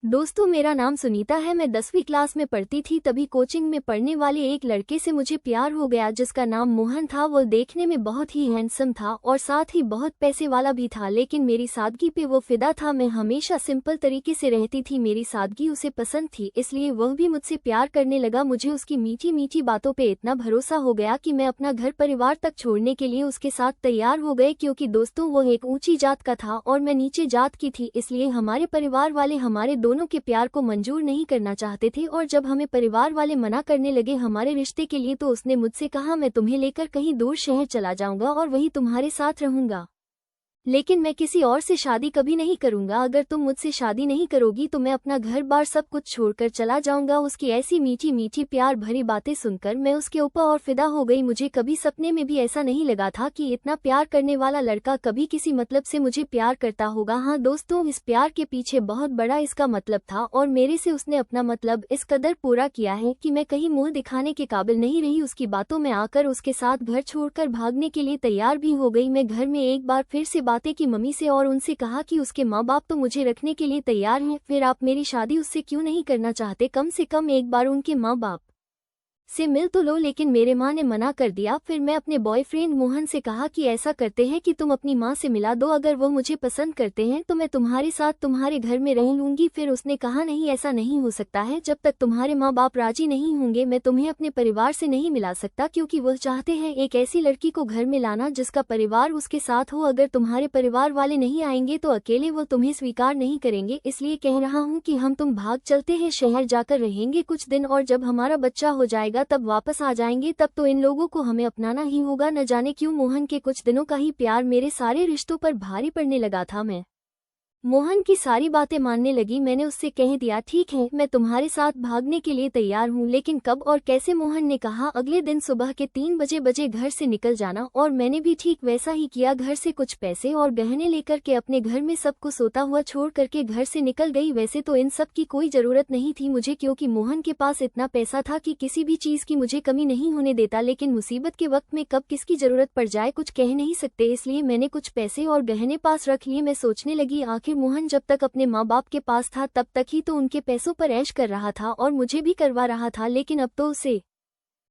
दोस्तों, मेरा नाम सुनीता है। मैं 10वीं क्लास में पढ़ती थी। तभी कोचिंग में पढ़ने वाले एक लड़के से मुझे प्यार हो गया, जिसका नाम मोहन था। वो देखने में बहुत ही हैंडसम था और साथ ही बहुत पैसे वाला भी था, लेकिन मेरी सादगी पे वो फिदा था। मैं हमेशा सिंपल तरीके से रहती थी। मेरी सादगी उसे पसंद थी, इसलिए वह भी मुझसे प्यार करने लगा। मुझे उसकी मीठी मीठी बातों पे इतना भरोसा हो गया कि मैं अपना घर परिवार तक छोड़ने के लिए उसके साथ तैयार हो गए, क्योंकि दोस्तों वो एक ऊंची जात का था और मैं नीचे जात की थी। इसलिए हमारे परिवार वाले हमारे दोनों के प्यार को मंजूर नहीं करना चाहते थे, और जब हमें परिवार वाले मना करने लगे हमारे रिश्ते के लिए, तो उसने मुझसे कहा, मैं तुम्हें लेकर कहीं दूर शहर चला जाऊंगा और वहीं तुम्हारे साथ रहूंगा, लेकिन मैं किसी और से शादी कभी नहीं करूंगा। अगर तुम मुझसे शादी नहीं करोगी तो मैं अपना घर बार सब कुछ छोड़कर चला जाऊंगा। उसकी ऐसी मीठी मीठी प्यार भरी बातें सुनकर मैं उसके ऊपर और फिदा हो गई। मुझे कभी सपने में भी ऐसा नहीं लगा था कि इतना प्यार करने वाला लड़का कभी किसी मतलब से मुझे प्यार करता होगा। हाँ दोस्तों, इस प्यार के पीछे बहुत बड़ा इसका मतलब था, और मेरे से उसने अपना मतलब इस कदर पूरा किया है कि मैं कहीं मुंह दिखाने के काबिल नहीं रही। उसकी बातों में आकर उसके साथ घर छोड़कर भागने के लिए तैयार भी हो गई। मैं घर में एक बार फिर से बातें की मम्मी से और उनसे कहा कि उसके माँ बाप तो मुझे रखने के लिए तैयार हैं, फिर आप मेरी शादी उससे क्यों नहीं करना चाहते? कम से कम एक बार उनके माँ बाप से मिल तो लो। लेकिन मेरे माँ ने मना कर दिया। फिर मैं अपने बॉयफ्रेंड मोहन से कहा कि ऐसा करते हैं कि तुम अपनी माँ से मिला दो, अगर वो मुझे पसंद करते हैं तो मैं तुम्हारे साथ तुम्हारे घर में रह लूंगी। फिर उसने कहा, नहीं ऐसा नहीं हो सकता है, जब तक तुम्हारे माँ बाप राजी नहीं होंगे मैं तुम्हें अपने परिवार से नहीं मिला सकता, क्योंकि वह चाहते हैं एक ऐसी लड़की को घर में लाना जिसका परिवार उसके साथ हो। अगर तुम्हारे परिवार वाले नहीं आएंगे तो अकेले वो तुम्हें स्वीकार नहीं करेंगे, इसलिए कह रहा हूँ कि हम तुम भाग चलते हैं, शहर जाकर रहेंगे कुछ दिन, और जब हमारा बच्चा हो जाएगा तब वापस आ जाएंगे। तब तो इन लोगों को हमें अपनाना ही होगा। न जाने क्यों मोहन के कुछ दिनों का ही प्यार मेरे सारे रिश्तों पर भारी पड़ने लगा था। मैं मोहन की सारी बातें मानने लगी। मैंने उससे कह दिया, ठीक है मैं तुम्हारे साथ भागने के लिए तैयार हूँ, लेकिन कब और कैसे? मोहन ने कहा, अगले दिन सुबह के 3 बजे घर से निकल जाना। और मैंने भी ठीक वैसा ही किया। घर से कुछ पैसे और गहने लेकर के अपने घर में सबको सोता हुआ छोड़ करके घर से निकल गई। वैसे तो इन सब की कोई जरूरत नहीं थी मुझे, क्योंकि मोहन के पास इतना पैसा था कि किसी भी चीज की मुझे कमी नहीं होने देता, लेकिन मुसीबत के वक्त में कब किसकी जरूरत पड़ जाए कुछ कह नहीं सकते, इसलिए मैंने कुछ पैसे और गहने पास रख लिए। मैं सोचने लगी, आखिर मोहन जब तक अपने माँ बाप के पास था तब तक ही तो उनके पैसों पर ऐश कर रहा था और मुझे भी करवा रहा था, लेकिन अब तो उसे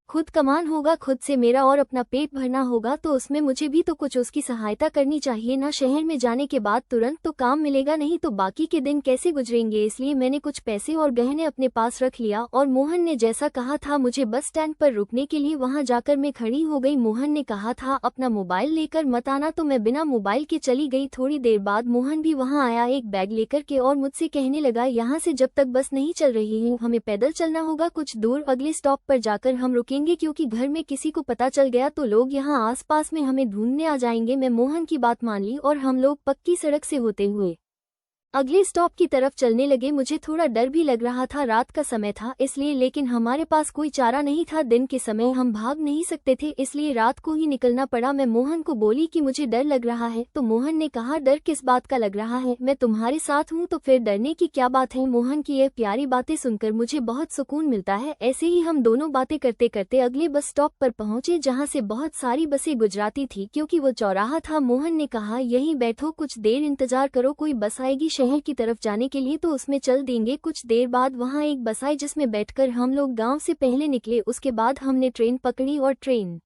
खुद कमान होगा, खुद से मेरा और अपना पेट भरना होगा, तो उसमें मुझे भी तो कुछ उसकी सहायता करनी चाहिए ना। शहर में जाने के बाद तुरंत तो काम मिलेगा नहीं, तो बाकी के दिन कैसे गुजरेंगे? इसलिए मैंने कुछ पैसे और गहने अपने पास रख लिया, और मोहन ने जैसा कहा था मुझे बस स्टैंड पर रुकने के लिए, वहां जाकर मैं खड़ी हो गई। मोहन ने कहा था अपना मोबाइल लेकर मत आना, तो मैं बिना मोबाइल के चली गई। थोड़ी देर बाद मोहन भी वहां आया एक बैग लेकर के, और मुझसे कहने लगा, यहाँ से जब तक बस नहीं चल रही है हमें पैदल चलना होगा कुछ दूर, अगले स्टॉप पर जाकर हम रुकेंगे, क्योंकि घर में किसी को पता चल गया तो लोग यहाँ आसपास में हमें ढूंढने आ जाएंगे। मैं मोहन की बात मान ली और हम लोग पक्की सड़क से होते हुए अगले स्टॉप की तरफ चलने लगे। मुझे थोड़ा डर भी लग रहा था, रात का समय था इसलिए, लेकिन हमारे पास कोई चारा नहीं था। दिन के समय हम भाग नहीं सकते थे, इसलिए रात को ही निकलना पड़ा। मैं मोहन को बोली कि मुझे डर लग रहा है, तो मोहन ने कहा, डर किस बात का लग रहा है, मैं तुम्हारे साथ हूँ तो फिर डरने की क्या बात है? मोहन की यह प्यारी बातें सुनकर मुझे बहुत सुकून मिलता है। ऐसे ही हम दोनों बातें करते करते अगले बस स्टॉप पर पहुंचे, जहाँ से बहुत सारी बसें गुजराती थी, क्योंकि वो चौराहा था। मोहन ने कहा, यहीं बैठो, कुछ देर इंतजार करो, कोई बस आएगी शहर की तरफ जाने के लिए तो उसमें चल देंगे। कुछ देर बाद वहां एक बस आई, जिसमें बैठकर हम लोग गांव से पहले निकले। उसके बाद हमने ट्रेन पकड़ी और ट्रेन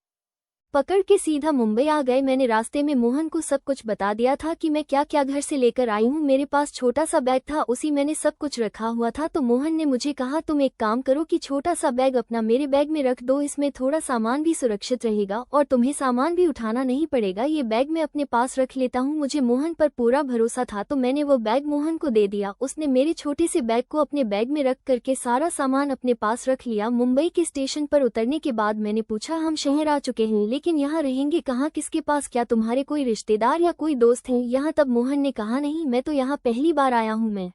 पकड़ के सीधा मुंबई आ गए। मैंने रास्ते में मोहन को सब कुछ बता दिया था कि मैं क्या क्या घर से लेकर आई हूँ। मेरे पास छोटा सा बैग था, उसी मैंने सब कुछ रखा हुआ था। तो मोहन ने मुझे कहा, तुम एक काम करो कि छोटा सा बैग अपना मेरे बैग में रख दो, इसमें थोड़ा सामान भी सुरक्षित रहेगा और तुम्हें सामान भी उठाना नहीं पड़ेगा, ये बैग मैं अपने पास रख लेता हूँ। मुझे मोहन पर पूरा भरोसा था, तो मैंने वो बैग मोहन को दे दिया। उसने मेरे छोटे से बैग को अपने बैग में रख करके सारा सामान अपने पास रख लिया। मुंबई के स्टेशन पर उतरने के बाद मैंने पूछा, हम शहर आ चुके हैं, लेकिन यहाँ रहेंगे कहाँ, किसके पास? क्या तुम्हारे कोई रिश्तेदार या कोई दोस्त हैं यहाँ? तब मोहन ने कहा, नहीं मैं तो यहाँ पहली बार आया हूँ, मैं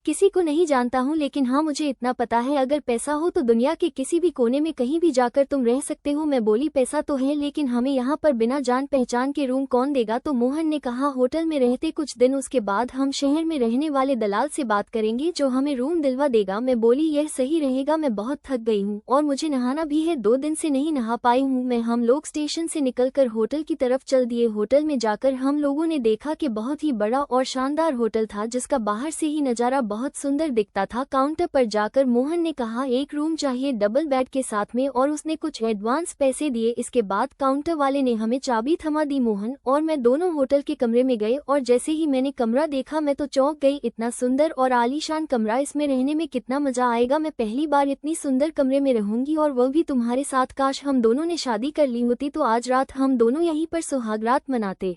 किसी को नहीं जानता हूँ, लेकिन हाँ मुझे इतना पता है अगर पैसा हो तो दुनिया के किसी भी कोने में कहीं भी जाकर तुम रह सकते हो। मैं बोली, पैसा तो है लेकिन हमें यहाँ पर बिना जान पहचान के रूम कौन देगा? तो मोहन ने कहा, होटल में रहते कुछ दिन, उसके बाद हम शहर में रहने वाले दलाल से बात करेंगे जो हमें रूम दिलवा देगा। मैं बोली, यह सही रहेगा, मैं बहुत थक गई हूँ और मुझे नहाना भी है, 2 दिन से नहीं नहा पाई हूँ मैं। हम लोग स्टेशन से निकलकर होटल की तरफ चल दिए। होटल में जाकर हम लोगों ने देखा कि बहुत ही बड़ा और शानदार होटल था, जिसका बाहर से ही नजारा बहुत सुंदर दिखता था। काउंटर पर जाकर मोहन ने कहा एक रूम चाहिए डबल बेड के साथ में, और उसने कुछ एडवांस पैसे दिए। इसके बाद काउंटर वाले ने हमें चाबी थमा दी। मोहन और मैं दोनों होटल के कमरे में गए और जैसे ही मैंने कमरा देखा मैं तो चौंक गई। इतना सुंदर और आलीशान कमरा, इसमें रहने में कितना मजा आएगा। मैं पहली बार इतनी सुंदर कमरे में रहूंगी और वह भी तुम्हारे साथ। काश हम दोनों ने शादी कर ली होती तो आज रात हम दोनों यहीं पर सुहागरात मनाते।